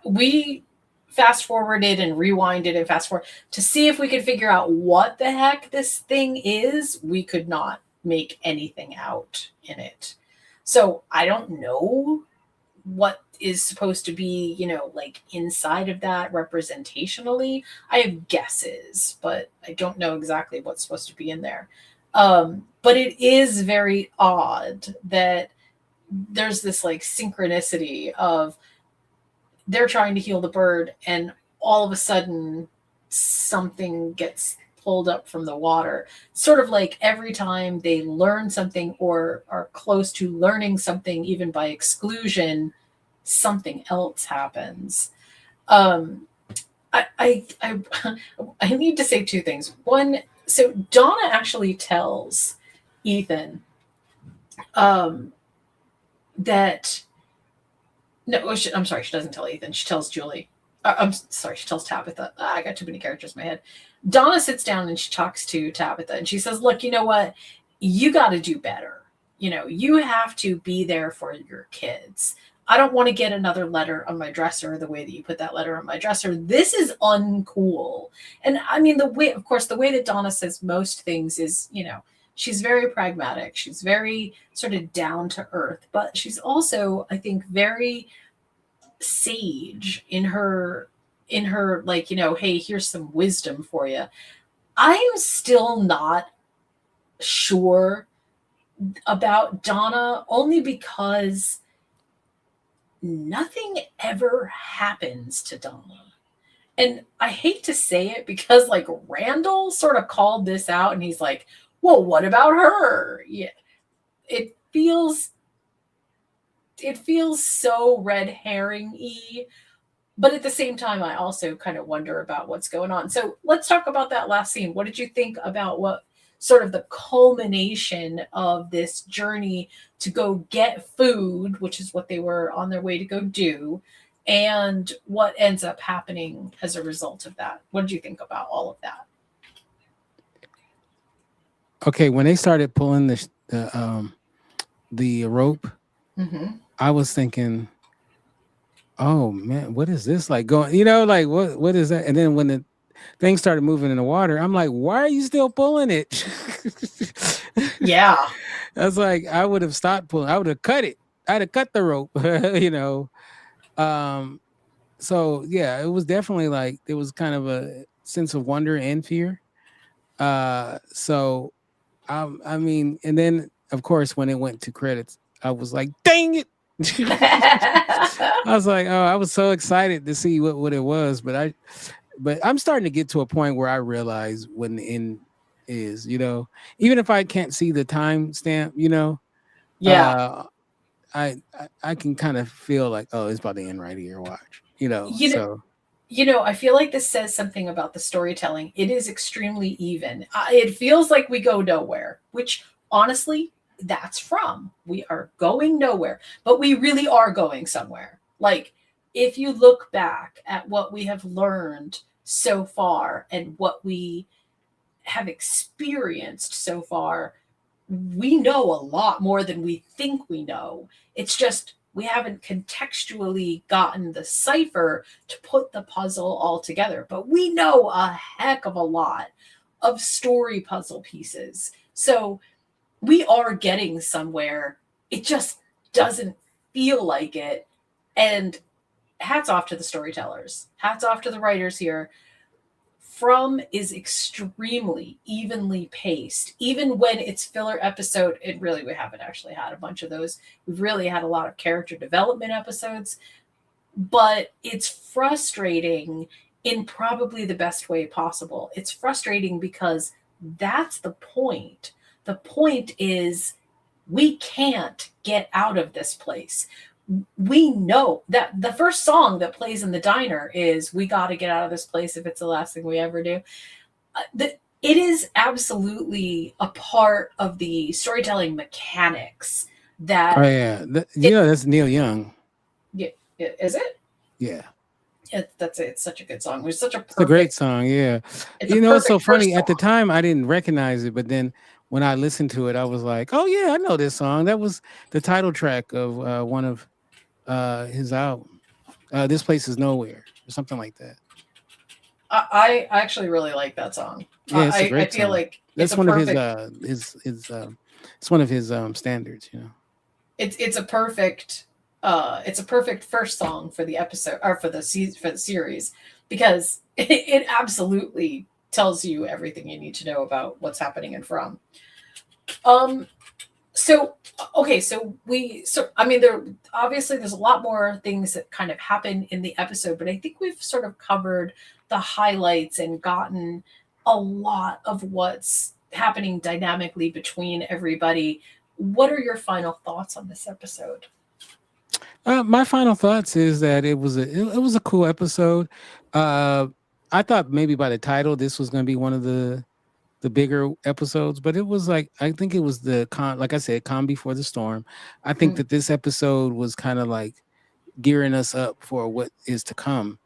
We fast forwarded and rewinded and fast forward to see if we could figure out what the heck this thing is. We could not make anything out in it. So I don't know what is supposed to be, like inside of that representationally. I have guesses, but I don't know exactly what's supposed to be in there. But it is very odd that there's this like synchronicity of they're trying to heal the bird and all of a sudden something gets pulled up from the water. Sort of like every time they learn something or are close to learning something, even by exclusion, something else happens. I need to say two things. One, so Donna actually tells Ethan that no, I'm sorry, she doesn't tell Ethan. She tells Julie. I'm sorry, she tells Tabitha. I got too many characters in my head. Donna sits down and she talks to Tabitha and she says, look, you know what? You got to do better. You have to be there for your kids. I don't want to get another letter on my dresser the way that you put that letter on my dresser. This is uncool. And I mean, the way that Donna says most things is, she's very pragmatic. She's very sort of down to earth, but she's also, I think, very sage in her like, hey, here's some wisdom for you. I am still not sure about Donna, only because nothing ever happens to Donna. And I hate to say it because like Randall sort of called this out and he's like, well, what about her? Yeah. It feels so red herring-y, but at the same time, I also kind of wonder about what's going on. So let's talk about that last scene. What did you think about what sort of the culmination of this journey to go get food, which is what they were on their way to go do, and what ends up happening as a result of that? What did you think about all of that? Okay, when they started pulling the rope, I was thinking, oh man, what is this like going? Like what is that? And then when the thing started moving in the water, I'm like, why are you still pulling it? Yeah, I was like, I would have stopped pulling. I would have cut it. I'd have cut the rope. So yeah, it was definitely like there was kind of a sense of wonder and fear. So I mean, and then of course when it went to credits, I was like, dang it. I was like, oh, I was so excited to see what it was, but I'm starting to get to a point where I realize when the end is, even if I can't see the time stamp, yeah. I can kind of feel like, oh, it's about to end right here. Watch, so. I feel like this says something about the storytelling. It is extremely even. It feels like we go nowhere, which honestly, that's from. We are going nowhere, but we really are going somewhere. Like, if you look back at what we have learned so far and what we have experienced so far, we know a lot more than we think we know. It's just we haven't contextually gotten the cipher to put the puzzle all together, but we know a heck of a lot of story puzzle pieces. So we are getting somewhere. It just doesn't feel like it. And hats off to the storytellers. Hats off to the writers here. From is extremely evenly paced. Even when it's filler episode, we haven't actually had a bunch of those. We've really had a lot of character development episodes, but it's frustrating in probably the best way possible. It's frustrating because that's the point. The point is we can't get out of this place. We know that the first song that plays in the diner is "We Got to Get Out of This Place if it's the last thing we ever do." It is absolutely a part of the storytelling mechanics that Oh yeah, that's Neil Young. yeah, is it? Yeah, That's it. It's such a good song. It was such a it's a great perfect. song. Yeah, It's a it's so perfect first funny. At the song. time, I didn't recognize it, but then when I listened to it, I was like, "Oh yeah, I know this song. That was the title track of one of his album. This Place Is Nowhere, or something like that." I actually really like that song. Yeah, it's a I great feel song. like it's That's a one of perfect. it's one of his standards. It's a perfect. It's a perfect first song for the episode or for the series because it absolutely tells you everything you need to know about what's happening in From. So okay, so I mean there obviously there's a lot more things that kind of happen in the episode, but I think we've sort of covered the highlights and gotten a lot of what's happening dynamically between everybody. What are your final thoughts on this episode? My final thoughts is that it was a cool episode. I thought maybe by the title this was going to be one of the bigger episodes, but it was like I think it was like I said, calm before the storm. I think Mm. that this episode was kind of like gearing us up for what is to come,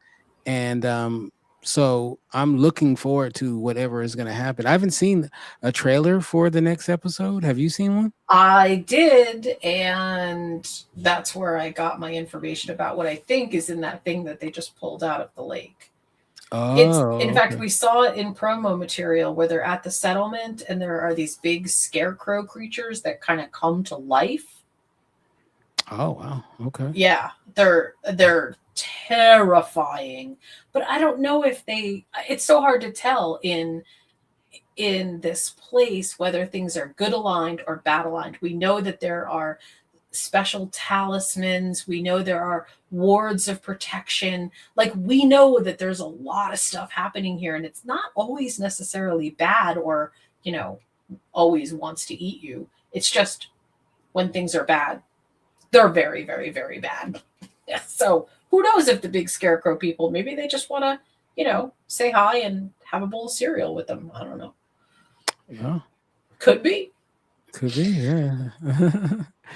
and so I'm looking forward to whatever is going to happen. I haven't seen a trailer for the next episode. Have you seen one? I did, and that's where I got my information about what I think is in that thing that they just pulled out of the lake. It's in Oh, fact okay. we saw it in promo material where they're at the settlement and there are these big scarecrow creatures that kind of come to life. Oh, wow. Okay. Yeah, they're terrifying, but I don't know if they. It's so hard to tell in this place whether things are good aligned or bad aligned. We know that there are special talismans. We know there are wards of protection. Like we know that there's a lot of stuff happening here, and it's not always necessarily bad or, always wants to eat you. It's just when things are bad, they're very, very, very bad. Yeah. So who knows if the big scarecrow people, maybe they just want to, say hi and have a bowl of cereal with them. I don't know. Yeah. Could be. Could be. Yeah.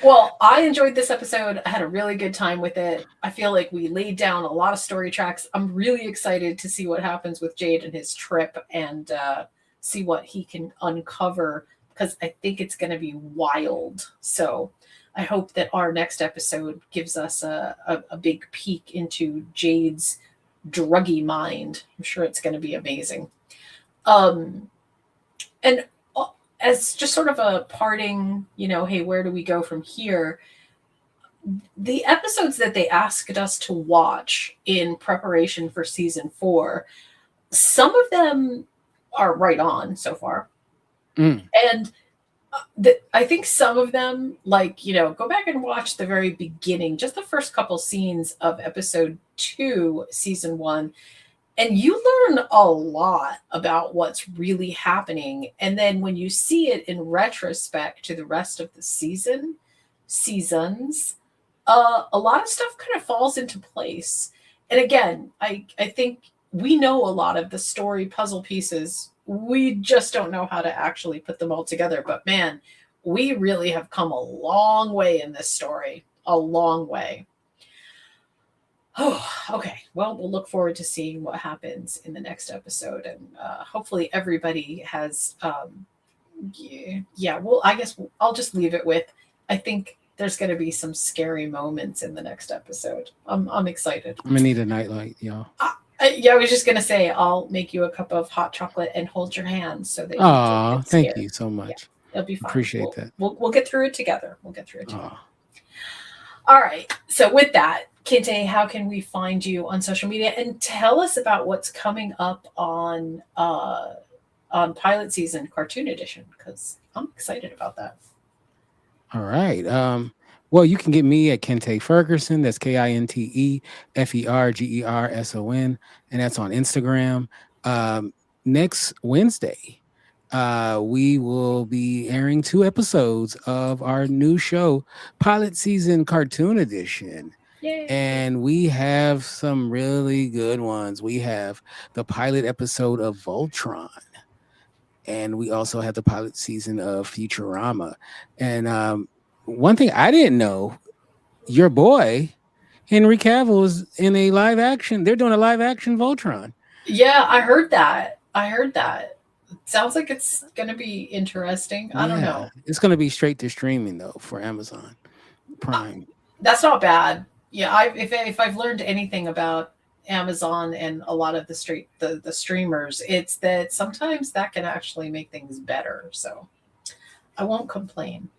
Well, I enjoyed this episode. I had a really good time with it. I feel like we laid down a lot of story tracks. I'm really excited to see what happens with Jade and his trip and see what he can uncover because I think it's going to be wild. So I hope that our next episode gives us a big peek into Jade's druggy mind. I'm sure it's going to be amazing. And as just sort of a parting, hey, where do we go from here? The episodes that they asked us to watch in preparation for season 4, some of them are right on so far. Mm. And I think some of them, go back and watch the very beginning, just the first couple scenes of episode 2, season 1, and you learn a lot about what's really happening. And then when you see it in retrospect to the rest of the seasons, a lot of stuff kind of falls into place. And again, I think we know a lot of the story puzzle pieces. We just don't know how to actually put them all together. But man, we really have come a long way in this story. A long way. Oh, okay. Well, we'll look forward to seeing what happens in the next episode. And hopefully everybody has, well, I guess I'll just leave it with, I think there's going to be some scary moments in the next episode. I'm excited. I'm gonna need a nightlight, y'all. I was just going to say, I'll make you a cup of hot chocolate and hold your hand so that you Oh, don't get thank scared. you so much. Yeah, it'll be fine. Appreciate that. We'll get through it together. Aw. All right. So with that, Kinte, how can we find you on social media? And tell us about what's coming up on pilot season cartoon edition, because I'm excited about that. All right. Well, you can get me at Kinte Ferguson. That's KinteFergerson, and that's on Instagram. Next Wednesday, we will be airing 2 episodes of our new show, Pilot Season Cartoon Edition. Yay. And we have some really good ones. We have the pilot episode of Voltron. And we also have the pilot season of Futurama. And one thing I didn't know, your boy, Henry Cavill, is in a live action. They're doing a live action Voltron. Yeah, I heard that. Sounds like it's going to be interesting. I don't know. It's going to be straight to streaming, though, for Amazon Prime. That's not bad. Yeah, if I've learned anything about Amazon and a lot of the streamers, it's that sometimes that can actually make things better. So I won't complain.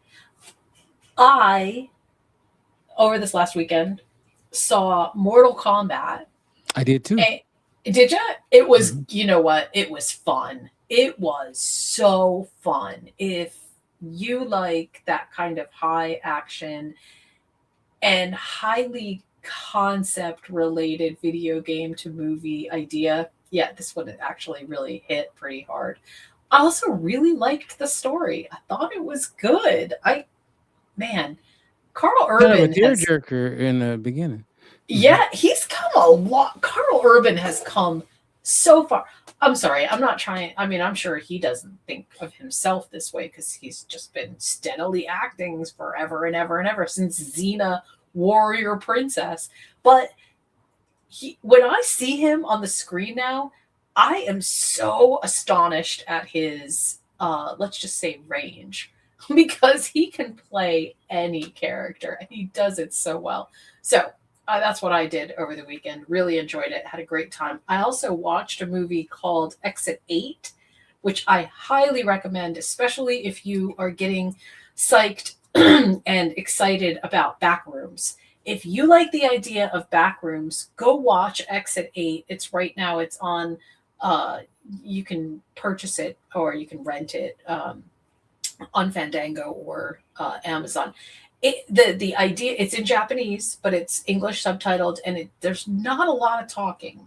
I, over this last weekend, saw Mortal Kombat. I did too. Did you? It was, you know what? It was fun. It was so fun. If you like that kind of high action and highly concept related video game to movie idea, yeah, this one actually really hit pretty hard. I also really liked the story. I thought it was good. Carl Urban, kind of a tearjerker in the beginning. Yeah, he's come a lot. Carl Urban has come so far. I'm sorry, I'm not trying. I mean, I'm sure he doesn't think of himself this way because he's just been steadily acting forever and ever and ever since Xena Warrior Princess. But when I see him on the screen now, I am so astonished at his, let's just say, range, because he can play any character and he does it so well. So that's what I did over the weekend. Really enjoyed it. Had a great time. I also watched a movie called Exit 8, which I highly recommend, especially if you are getting psyched and excited about backrooms. If you like the idea of backrooms, go watch Exit 8. It's right now. It's on, you can purchase it or you can rent it on Fandango or Amazon. The idea, it's in Japanese, but it's English subtitled, and there's not a lot of talking.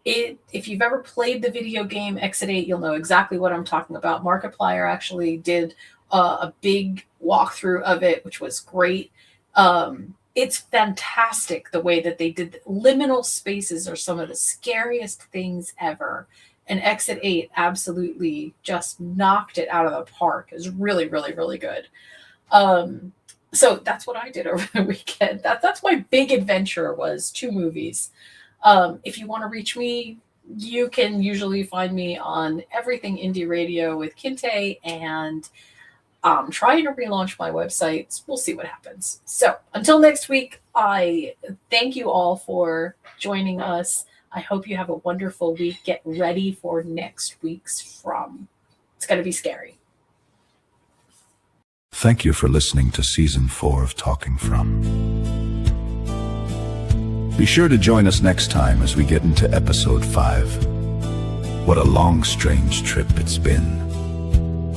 If you've ever played the video game Exit 8, you'll know exactly what I'm talking about. Markiplier actually did a big walkthrough of it, which was great. It's fantastic the way that they did. Liminal spaces are some of the scariest things ever. And Exit 8 absolutely just knocked it out of the park. It was really, really, really good. So that's what I did over the weekend. That's my big adventure, was 2 movies. If you want to reach me, you can usually find me on everything Indy Radio with Kinte, and I'm trying to relaunch my websites. We'll see what happens. So until next week, I thank you all for joining us. I hope you have a wonderful week. Get ready for next week's From. It's going to be scary. Thank you for listening to Season 4 of Talking From. Be sure to join us next time as we get into Episode 5. What a long, strange trip it's been.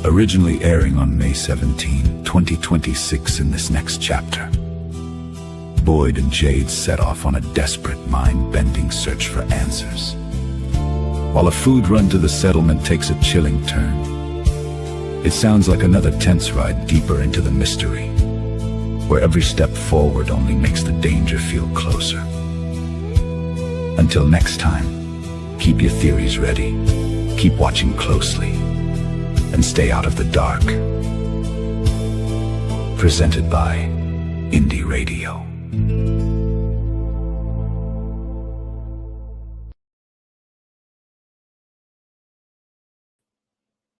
Originally airing on May 17, 2026 in this next chapter. Boyd and Jade set off on a desperate, mind-bending search for answers, while a food run to the settlement takes a chilling turn. It sounds like another tense ride deeper into the mystery, where every step forward only makes the danger feel closer. Until next time, keep your theories ready, keep watching closely, and stay out of the dark. Presented by Indy Radio.